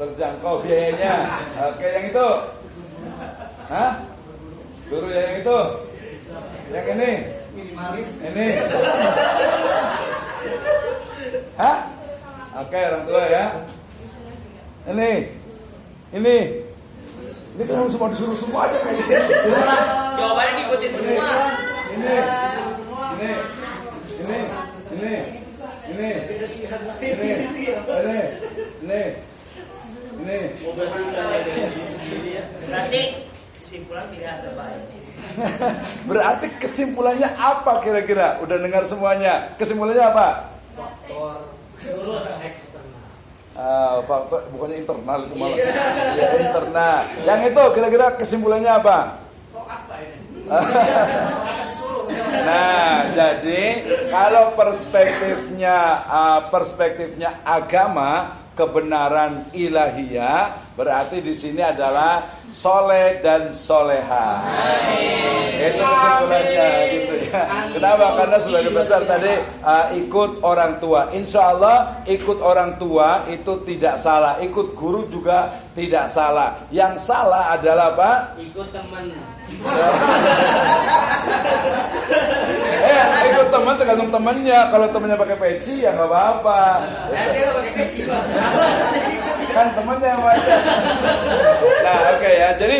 terjangkau biayanya. Oke, yang itu? Hah? Guru yang itu? Yang ini? Minimalis. Ini? Hah? Oke, orang tua ya. Ini? Ini kan semua disuruh semua aja kayak gitu. Jawabannya ngikutin semua. Ini. Berarti kesimpulan tidak terbaik. Berarti kesimpulannya apa kira-kira? Udah dengar semuanya. Kesimpulannya apa? Faktor eksternal. Faktor bukannya internal itu malah. Ya, internal. Yang itu kira-kira kesimpulannya apa? Nah, jadi kalau perspektifnya agama, kebenaran ilahiyah, berarti di sini adalah soleh dan soleha. Itu kesimpulannya, gitu ya. Kenapa? Karena sebagian besar tadi ikut orang tua. Insya Allah ikut orang tua itu tidak salah. Ikut guru juga tidak salah. Yang salah adalah apa? Ikut teman. Ikut teman tergantung temannya. Kalau temannya pakai peci ya nggak apa-apa. Dia pakai peci. Kan temannya yang baca. Nah, oke ya. Jadi,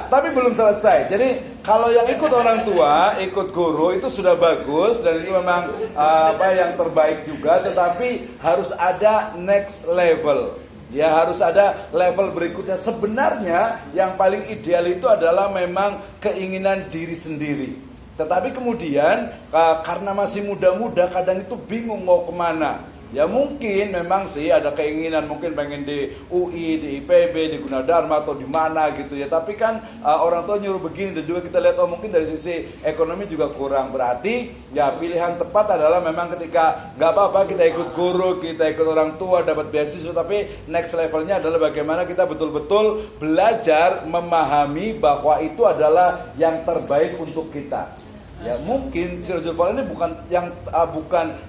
tapi belum selesai. Jadi kalau yang ikut orang tua, ikut guru itu sudah bagus dan itu memang yang terbaik juga. Tetapi harus ada next level. Ya, harus ada level berikutnya. Sebenarnya yang paling ideal itu adalah memang keinginan diri sendiri. Tetapi kemudian karena masih muda-muda kadang itu bingung mau kemana. Ya mungkin memang sih ada keinginan mungkin pengen di UI, di IPB, di Gunadarma atau di mana gitu ya. Tapi kan orang tua nyuruh begini dan juga kita lihat mungkin dari sisi ekonomi juga kurang. Berarti ya pilihan tepat adalah memang ketika nggak apa-apa kita ikut guru, kita ikut orang tua dapat beasiswa, tapi next levelnya adalah bagaimana kita betul-betul belajar memahami bahwa itu adalah yang terbaik untuk kita. Ya mungkin Sirajul Falah ini bukan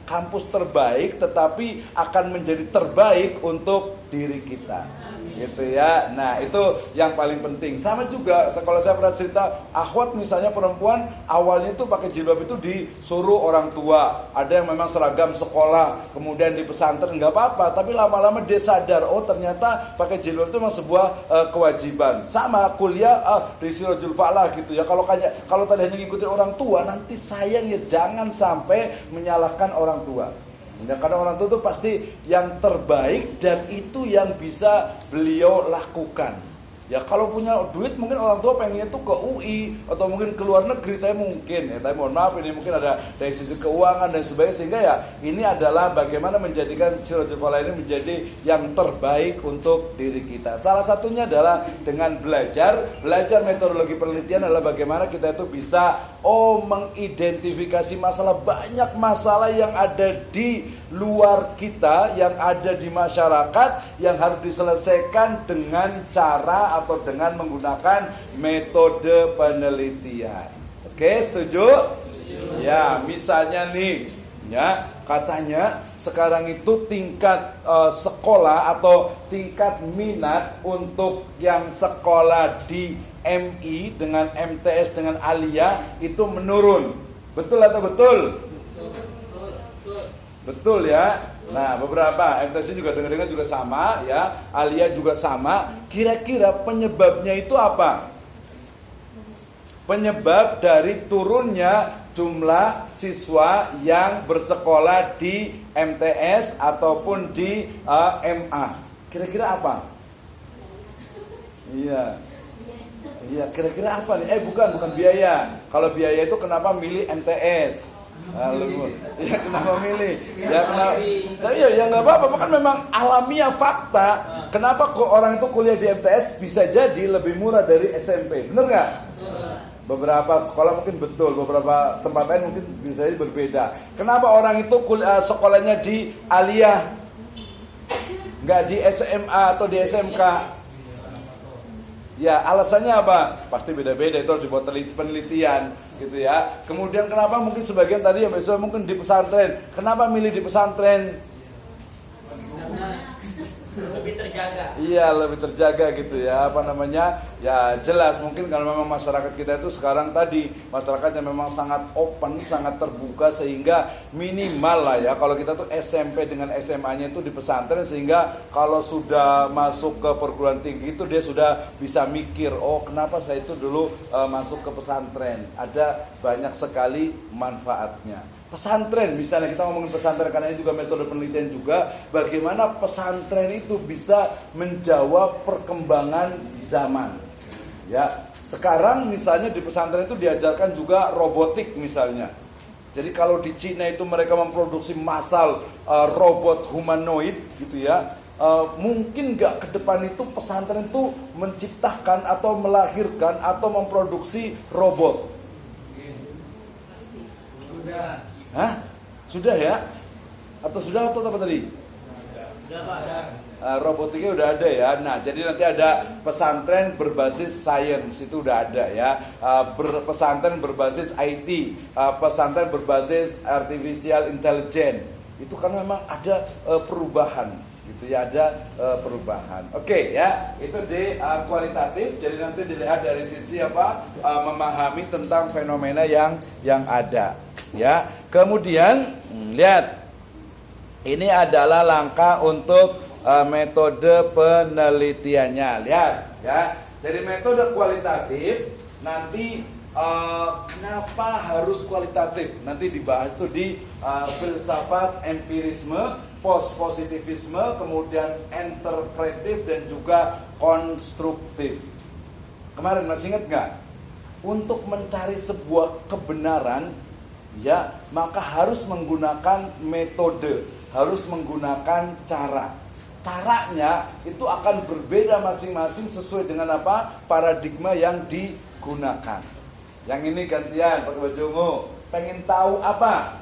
kampus terbaik, tetapi akan menjadi terbaik untuk diri kita, gitu ya. Nah itu yang paling penting. Sama juga kalau saya pernah cerita, akhwat misalnya perempuan awalnya itu pakai jilbab itu disuruh orang tua. Ada yang memang seragam sekolah, kemudian di pesantren nggak apa-apa, tapi lama-lama dia sadar, oh ternyata pakai jilbab itu memang sebuah kewajiban. Sama kuliah di Sirajul Falah gitu ya. Kalau tadi hanya ngikutin orang tua, nanti sayang ya, jangan sampai menyalahkan orang tua. Ya, karena orang tua itu pasti yang terbaik dan itu yang bisa beliau lakukan. Ya kalau punya duit mungkin orang tua pengennya tuh ke UI atau mungkin ke luar negeri, saya mungkin ya, tapi mohon maaf ini mungkin ada dari sisi keuangan dan sebagainya, sehingga ya ini adalah bagaimana menjadikan Sirajul Falah ini menjadi yang terbaik untuk diri kita. Salah satunya adalah dengan belajar metodologi penelitian adalah bagaimana kita itu bisa mengidentifikasi banyak masalah yang ada di luar kita, yang ada di masyarakat, yang harus diselesaikan dengan cara atau dengan menggunakan metode penelitian. Oke, setuju? Ya, misalnya nih, ya katanya sekarang itu tingkat sekolah atau tingkat minat untuk yang sekolah di MI dengan MTS dengan Aliyah itu menurun. Betul atau betul? Betul ya. Nah beberapa MTS juga dengar-dengar juga sama ya, Aliyah juga sama. Kira-kira penyebabnya itu apa? Penyebab dari turunnya jumlah siswa yang bersekolah di MTS ataupun di MA. Kira-kira apa? Iya, kira-kira apa nih? Bukan biaya. Kalau biaya itu kenapa milih MTS? Ya kenapa milih? Ya kenapa? Ya nggak apa-apa, kan memang alamiah fakta. Kenapa kok orang itu kuliah di MTS bisa jadi lebih murah dari SMP? Bener nggak? Beberapa sekolah mungkin betul, beberapa tempat lain mungkin bisa jadi berbeda. Kenapa orang itu sekolahnya di Aliyah, nggak di SMA atau di SMK? Ya alasannya apa? Pasti beda-beda, itu harus dibuat penelitian gitu ya. Kemudian kenapa mungkin sebagian tadi yang biasanya mungkin di pesantren, kenapa milih di pesantren? Lebih terjaga. Iya, lebih terjaga gitu ya. Apa namanya? Ya jelas mungkin kalau memang masyarakat kita itu sekarang tadi masyarakatnya memang sangat open, sangat terbuka sehingga minimal lah ya kalau kita tuh SMP dengan SMA-nya itu di pesantren sehingga kalau sudah masuk ke perguruan tinggi itu dia sudah bisa mikir, oh kenapa saya itu dulu masuk ke pesantren. Ada banyak sekali manfaatnya. Pesantren, misalnya kita ngomongin pesantren karena ini juga metode penelitian juga, bagaimana pesantren itu bisa menjawab perkembangan zaman. Ya, sekarang misalnya di pesantren itu diajarkan juga robotik misalnya. Jadi kalau di Cina itu mereka memproduksi massal robot humanoid gitu ya. Mungkin nggak ke depan itu pesantren itu menciptakan atau melahirkan atau memproduksi robot. Sudah. Hah? Sudah ya? Atau sudah atau apa tadi? Sudah Pak. Robotiknya udah ada ya. Nah, jadi nanti ada pesantren berbasis science itu udah ada ya. Pesantren berbasis IT, pesantren berbasis artificial intelligence. Itu kan memang ada perubahan gitu ya, ada perubahan. Oke ya, itu di kualitatif. Jadi nanti dilihat dari sisi apa? Memahami tentang fenomena yang ada. Ya, kemudian lihat ini adalah langkah untuk metode penelitiannya. Lihat ya. Jadi metode kualitatif nanti kenapa harus kualitatif? Nanti dibahas tuh di filsafat empirisme, post-positivisme, kemudian interpretif dan juga konstruktif. Kemarin masih ingat nggak? Untuk mencari sebuah kebenaran ya, maka harus menggunakan metode, harus menggunakan cara. Caranya itu akan berbeda masing-masing sesuai dengan apa? Paradigma yang digunakan. Yang ini gantian pakai baju ungu. Pengen tahu apa?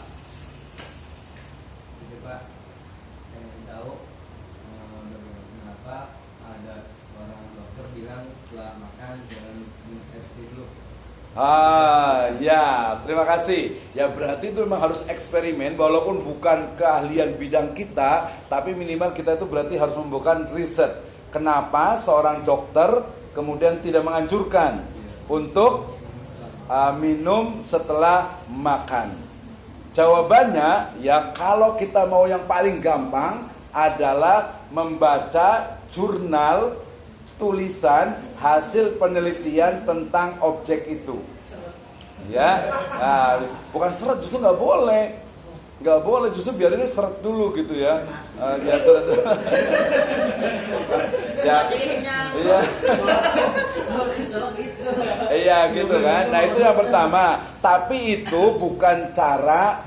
Jadi Pak, pengen tahu kenapa ada seorang dokter bilang setelah makan jangan minum es dulu. Ya, terima kasih. Ya berarti itu memang harus eksperimen, walaupun bukan keahlian bidang kita, tapi minimal kita itu berarti harus membuat riset. Kenapa seorang dokter kemudian tidak menganjurkan untuk minum setelah makan? Jawabannya ya kalau kita mau yang paling gampang adalah membaca jurnal tulisan hasil penelitian tentang objek itu. Ya, nah, bukan seret, justru nggak boleh, justru biar ini seret dulu gitu ya. Ya seret dulu. Ya, iya. Iya gitu kan. Nah itu yang pertama. Tapi itu bukan cara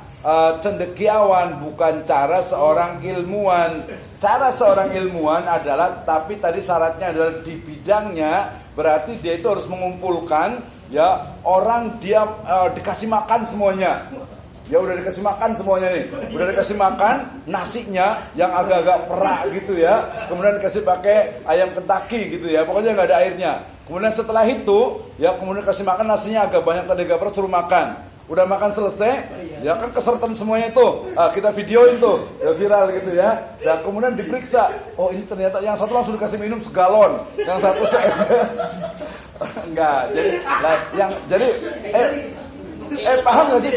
cendekiawan, bukan cara seorang ilmuwan. Cara seorang ilmuwan adalah, tapi tadi syaratnya adalah di bidangnya, berarti dia itu harus mengumpulkan ya orang dia dikasih makan semuanya. Ya udah dikasih makan semuanya nih. Udah dikasih makan nasinya yang agak-agak perak gitu ya. Kemudian dikasih pakai ayam Kentucky gitu ya. Pokoknya nggak ada airnya. Kemudian setelah itu ya kemudian kasih makan nasinya agak banyak, tadi agak perak, suruh makan. Udah makan selesai, ya kan kesertan semuanya itu. Kita videoin tuh, ya viral gitu ya. Dan kemudian diperiksa, oh ini ternyata yang satu langsung dikasih minum segalon, yang satu enggak. Paham nggak sih?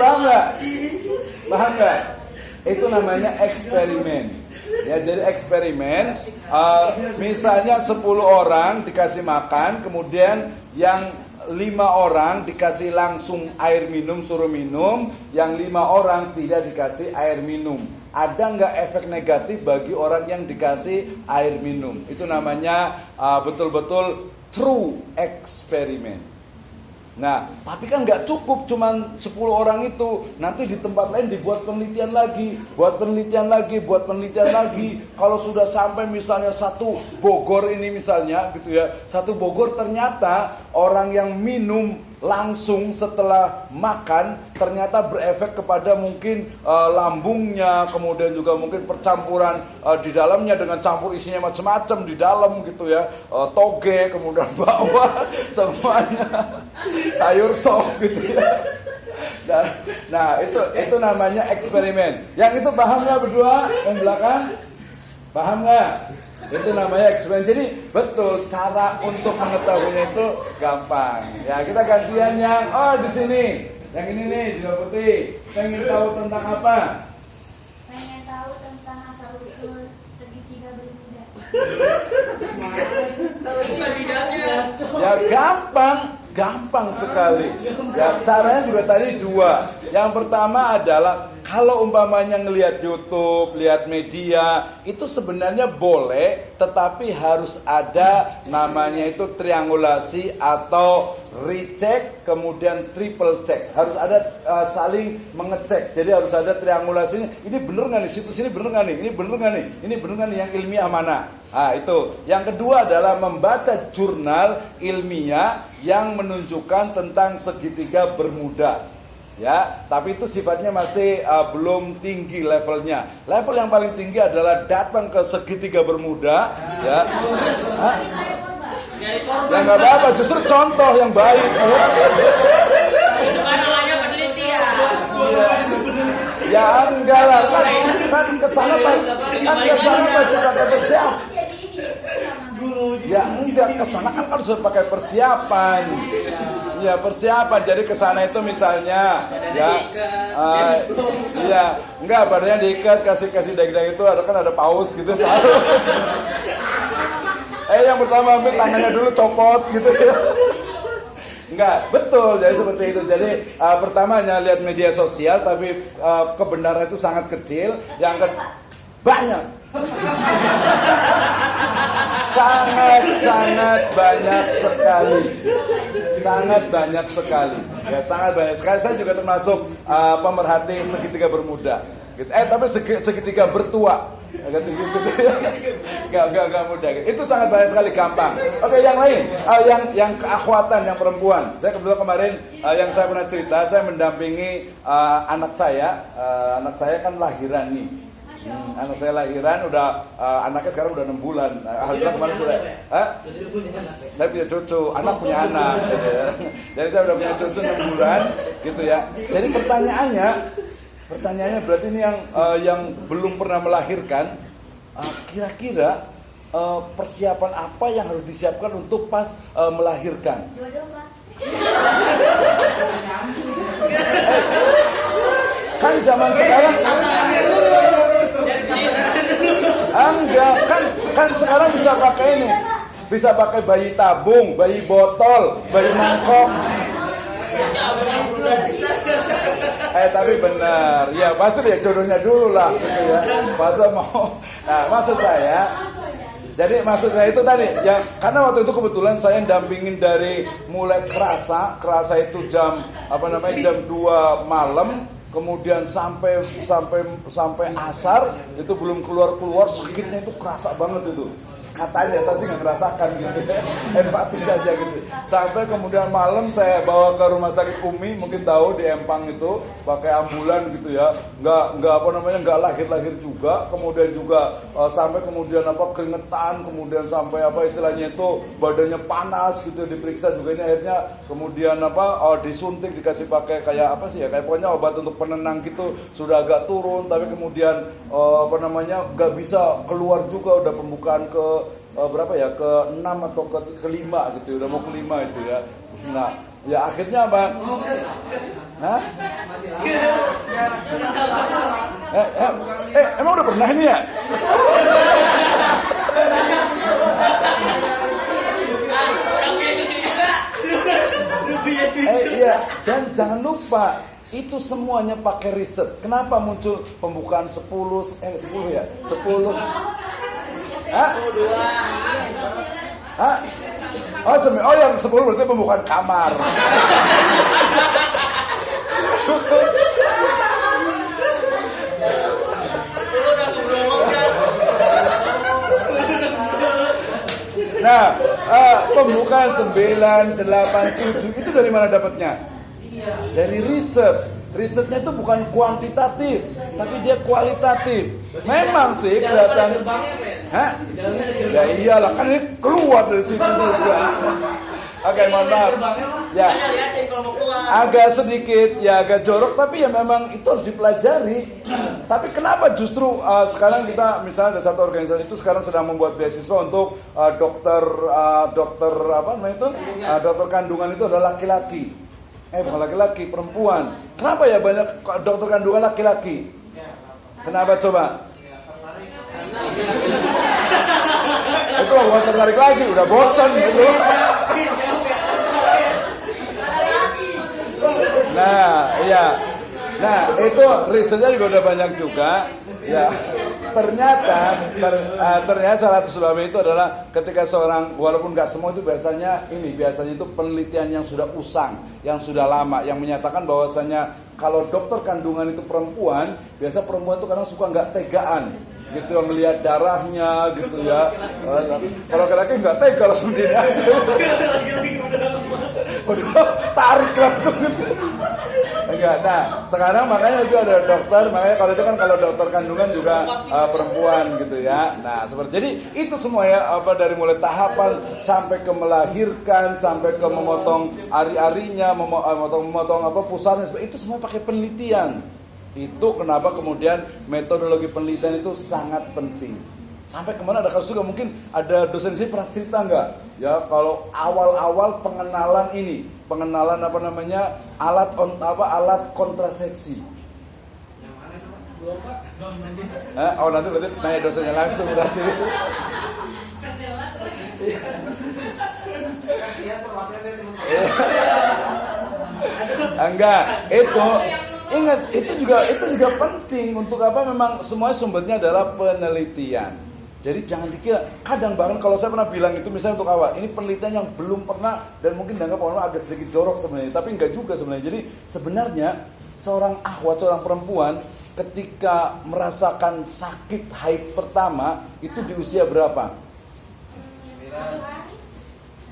Paham nggak? Itu namanya eksperimen. Ya jadi eksperimen. Misalnya 10 orang dikasih makan, kemudian yang 5 orang dikasih langsung air minum, suruh minum, yang 5 orang tidak dikasih air minum. Ada nggak efek negatif bagi orang yang dikasih air minum? Itu namanya betul-betul true eksperimen. Nah, tapi kan nggak cukup cuman 10 orang itu. Nanti di tempat lain dibuat penelitian lagi, buat penelitian lagi. Kalau sudah sampai misalnya satu Bogor ini misalnya gitu ya, satu Bogor ternyata orang yang minum langsung setelah makan ternyata berefek kepada mungkin lambungnya, kemudian juga mungkin percampuran di dalamnya dengan campur isinya macam-macam di dalam gitu ya, toge, kemudian bawah semuanya, sayur sop gitu ya. Nah itu namanya eksperimen. Yang itu paham nggak berdua yang belakang? Paham nggak? Itu namanya eksperimen. Jadi betul cara untuk mengetahuinya itu gampang. Ya kita gantian yang di sini. Yang ini nih jilbab putih. Pengen tahu tentang apa? Pengen tahu tentang asal usul segitiga Bermuda. Bukan bidangnya. Ya gampang sekali. Ya caranya juga tadi dua. Yang pertama adalah kalau umpamanya ngelihat YouTube, lihat media, itu sebenarnya boleh, tetapi harus ada namanya itu triangulasi atau recheck, kemudian triple check. Harus ada saling mengecek. Jadi harus ada triangulasinya. Ini bener nggak nih? Situs ini bener nggak nih? Ini bener nggak nih? Ini bener nggak nih? Yang ilmiah mana? Nah itu. Yang kedua adalah membaca jurnal ilmiah yang menunjukkan tentang segitiga Bermuda. Ya, tapi itu sifatnya masih belum tinggi levelnya. Level yang paling tinggi adalah datang ke segitiga Bermuda, ya. Hah? Dari korban. Ya nggak apa-apa, justru contoh yang baik. Itu kan namanya penelitian. Ya enggak lah, kan kesana pasti pakai persiapan. Jadi ini Ya enggak, kesana kan harus pakai persiapan. Ya persiapan, jadi kesana itu misalnya ya, iya, enggak badannya diikat, kasih daging itu ada kan ada paus gitu. Yang pertama ambil tangannya dulu copot gitu ya. Enggak, betul, jadi seperti itu. Jadi pertama hanya lihat media sosial, tapi kebenaran itu sangat kecil. Yang banyak. Sangat banyak sekali. Sangat banyak sekali. Ya, sangat banyak sekali. Saya juga termasuk pemerhati segitiga Bermuda. Gitu. Tapi segitiga bertua. Gak mudah. Itu sangat banyak sekali, gampang. Oke, yang lain, yang keakhwatan, yang perempuan. Saya kebetulan kemarin yang saya pernah cerita, saya mendampingi anak saya. Anak saya kan lahiran nih. Anak saya lahiran, anaknya sekarang udah 6 bulan. Alhamdulillah kemarin sudah. Saya punya cucu, anak punya anak. Gitu ya. Jadi saya udah punya cucu 6 bulan, gitu ya. Jadi pertanyaannya berarti ini yang belum pernah melahirkan, kira-kira persiapan apa yang harus disiapkan untuk pas melahirkan? jodoh Pak. Kan zaman sekarang enggak, kan sekarang bisa pakai ini. Bisa pakai bayi tabung, bayi botol, bayi mangkok. Tapi benar, ya pasti lihat jodohnya dulu lah, gitu ya. Masa mau, nah maksud saya, jadi maksudnya itu tadi, ya karena waktu itu kebetulan saya dampingin dari mulai kerasa itu jam 2 malam, kemudian sampai asar itu belum keluar sakitnya itu kerasa banget itu. Katanya saya sih nggak ngerasakan gitu ya, empatis aja gitu. Sampai kemudian malam saya bawa ke rumah sakit Umi, mungkin tahu di Empang itu pakai ambulan gitu ya, nggak lahir juga. Kemudian juga sampai kemudian keringetan, kemudian sampai istilahnya itu badannya panas gitu, diperiksa juga ini akhirnya kemudian disuntik, dikasih pakai kayak pokoknya obat untuk penenang gitu, sudah agak turun, tapi kemudian nggak bisa keluar juga, udah pembukaan ke ke 6 atau ke 5 gitu, udah mau ke 5 itu ya. Nah, ya akhirnya apa? Hah? Emang udah pernah ini ya? Iya, dan jangan lupa itu semuanya pakai riset. Kenapa muncul pembukaan 10 ya? 10. Hah? Yang 10 berarti pembukaan kamar. Nah, pembukaan 9, 8, 7 itu dari mana dapatnya? Dari riset. Risetnya itu bukan kuantitatif, tapi dia kualitatif. Memang sih kelihatan. Hah? Ya iyalah, kan ini keluar dari situ juga. Oke, mohon maaf. Ya, Makanya liatin kalau mau keluar. agak sedikit, ya agak jorok, tapi ya memang itu harus dipelajari. Tapi kenapa justru sekarang kita misalnya ada satu organisasi itu sekarang sedang membuat beasiswa untuk dokter apa namanya itu, dokter kandungan itu adalah laki-laki. Bukan laki-laki, perempuan. Kenapa ya banyak dokter kandungan laki-laki? Kenapa coba? Itu buat tertarik lagi, udah bosan gitu. Nah, iya. Nah, itu risetnya juga udah banyak juga. Ya, ternyata salah satu sebabnya itu adalah ketika seorang, walaupun nggak semua itu biasanya itu penelitian yang sudah usang, yang sudah lama, yang menyatakan bahwasanya kalau dokter kandungan itu perempuan, biasa perempuan itu kadang suka nggak tegaan, gitu yang melihat darahnya, gitu ya. Kalau laki-laki nggak tega langsung dia aja. Tarik langsung. Enggak. Nah, sekarang makanya itu ada dokter, makanya kalau itu kan kalau dokter kandungan juga perempuan gitu ya. Nah, seperti jadi itu semua ya dari mulai tahapan sampai ke melahirkan, sampai ke memotong ari-arinya, memotong pusarnya, itu semua pakai penelitian. Itu kenapa kemudian metodologi penelitian itu sangat penting. Sampai kemana ada kasus juga, mungkin ada dosen sih pernah cerita nggak? Ya kalau awal-awal pengenalan apa namanya alat kontrasepsi. Nanti berarti nanya dosennya langsung berarti. Enggak, ingat itu juga penting untuk apa? Memang semua sumbernya adalah penelitian. Jadi jangan dikira, kadang bahkan kalau saya pernah bilang itu misalnya untuk awal, ini penelitian yang belum pernah dan mungkin dianggap orang agak sedikit jorok sebenarnya, tapi enggak juga sebenarnya. Jadi sebenarnya seorang seorang perempuan ketika merasakan sakit haid pertama itu di usia berapa?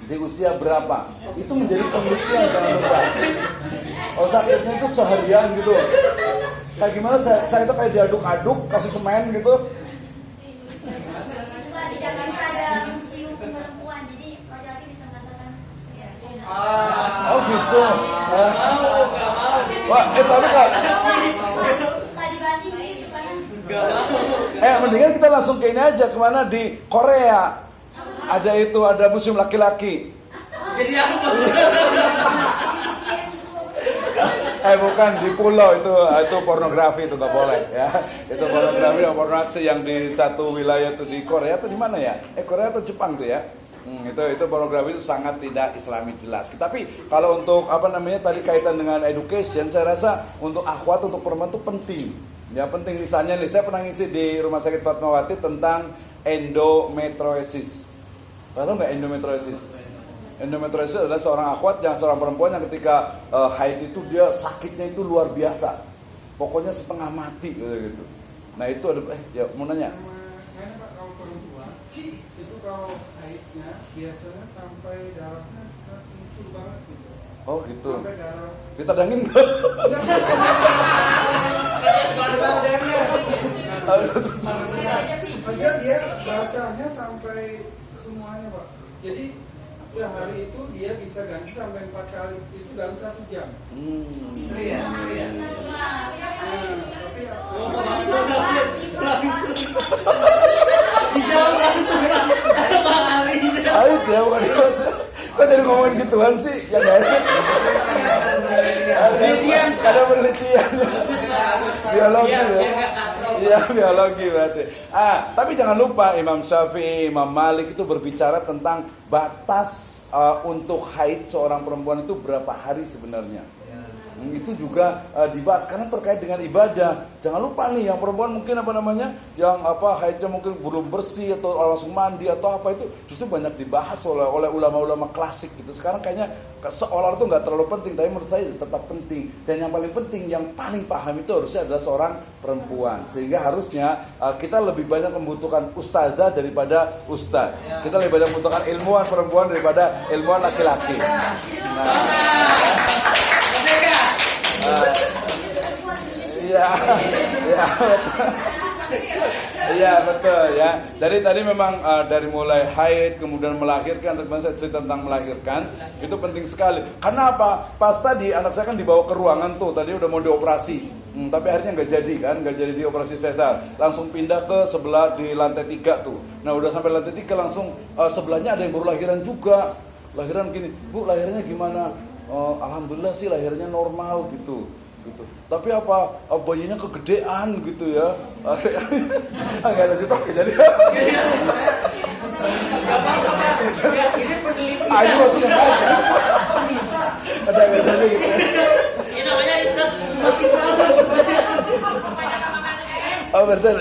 Di usia berapa? Itu menjadi penelitian jangan lupa. Oh sakitnya itu seharian gitu. Kayak gimana saya itu kayak diaduk-aduk kasih semen gitu. Di Jakarta ada museum perempuan, jadi laki-laki bisa merasakan. Oh gitu. Wah, tapi Kak. Setelah dibanding sih di sana. Mendingan kita langsung ke ini aja, kemana di Korea. Ada museum laki-laki. Jadi apa? Bukan di pulau itu pornografi itu nggak boleh ya. Itu pornografi atau pornografi yang di satu wilayah itu di Korea atau di mana ya? Korea atau Jepang tuh ya. Itu pornografi itu sangat tidak Islami jelas. Tapi kalau untuk apa namanya tadi kaitan dengan education, saya rasa untuk akhwat untuk perempuan itu penting. Ya penting. Misalnya nih saya pernah ngisi di Rumah Sakit Fatmawati tentang endometriosis. Tahu nggak endometriosis? Endometriosis adalah seorang akhwat seorang perempuan yang ketika haid itu dia sakitnya itu luar biasa, pokoknya setengah mati gitu. Nah itu ada ya mau nanya. Karena Pak kalau perempuan itu kalau haidnya biasanya sampai darahnya muncul banget gitu. Oh gitu. Sampai darah. Ditadangin nggak? Maksudnya dia basahnya sampai semuanya Pak. Jadi sehari itu dia bisa ganti sampai 4 kali itu dalam 1 jam. Dijawab langsung. Bang Ali. Haid ya bukan dosa. Kok jadi ngomongin gituan sih? Ya guys. Penelitian. Ada penelitian. Biologi ya. Iya biologi berarti. Tapi jangan lupa Imam Syafi'i, Imam Malik itu berbicara tentang batas untuk haid seorang perempuan itu berapa hari sebenarnya. Itu juga dibahas karena terkait dengan ibadah. Jangan lupa nih yang perempuan mungkin yang haidnya mungkin belum bersih atau langsung mandi atau apa itu justru banyak dibahas oleh ulama-ulama klasik gitu. Sekarang kayaknya seolah itu nggak terlalu penting, tapi menurut saya tetap penting. Dan yang paling penting, yang paling paham itu harusnya adalah seorang perempuan. Sehingga harusnya kita lebih banyak membutuhkan ustazah daripada ustaz. Kita lebih banyak membutuhkan ilmuwan perempuan daripada ilmuwan laki-laki. Iya. Iya betul ya. Jadi tadi memang dari mulai haid kemudian melahirkan, sebenarnya saya cerita tentang melahirkan itu penting sekali. Karena apa? Pas tadi anak saya kan dibawa ke ruangan tuh, tadi udah mau dioperasi. Tapi akhirnya nggak jadi kan, nggak jadi dioperasi sesar. Langsung pindah ke sebelah di lantai 3 tuh. Nah udah sampai lantai 3 langsung sebelahnya ada yang baru lahiran juga. Lahiran gini, Bu lahirnya gimana? Alhamdulillah sih lahirnya normal gitu. Tapi apa bayinya kegedean gitu ya. Agak ada sih pakai jadi. Gak apa-apa. Ya, ini penelitian. Ayo maksudnya aja. Ada nggak jadi gitu. Ini namanya riset. Oh betul.